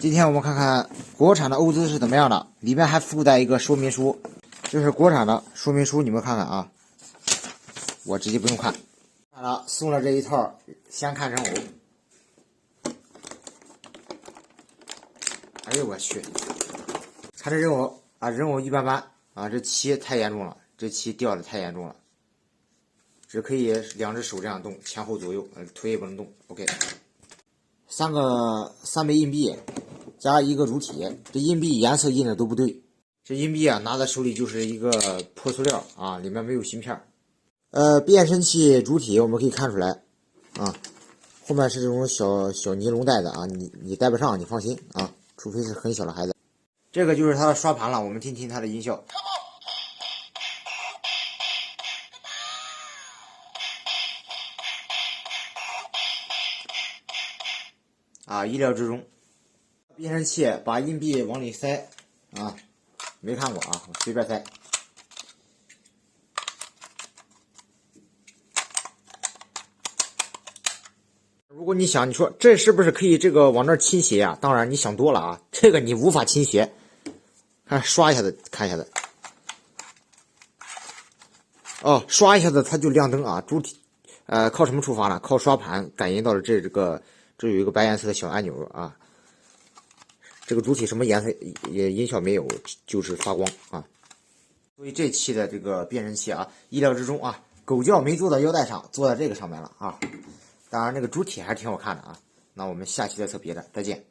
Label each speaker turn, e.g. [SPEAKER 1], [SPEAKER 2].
[SPEAKER 1] 今天我们看看国产的欧姿是怎么样的，里面还附带一个说明书，这是国产的说明书，你们看看啊。我直接不用看。看了，送了这一套，先看人偶。哎呦我去！看这人偶啊，人偶一般般啊，这漆太严重了，这漆掉的太严重了。只可以两只手这样动，前后左右，腿也不能动。OK。三枚硬币，加一个主体，这硬币颜色印的都不对。这硬币啊，拿在手里就是一个破塑料啊，里面没有芯片。变声器主体我们可以看出来啊，后面是这种小尼龙带子啊，你带不上，你放心啊，除非是很小的孩子。这个就是它的刷盘了，我们听听它的音效。啊，意料之中。变声器把硬币往里塞啊，没看过啊，我随便塞。如果你想，你说这是不是可以这个往那儿倾斜啊？当然你想多了啊，这个你无法倾斜。看刷一下子，看一下子。哦，刷一下子它就亮灯啊。主体靠什么触发呢？靠刷盘感应到了这有一个白颜色的小按钮啊。这个主体什么颜色音效没有，就是发光啊。所以这期的这个变声器啊，意料之中啊，狗叫没坐到腰带上，坐在这个上面了啊。当然，那个主体还是挺好看的啊。那我们下期再测别的，再见。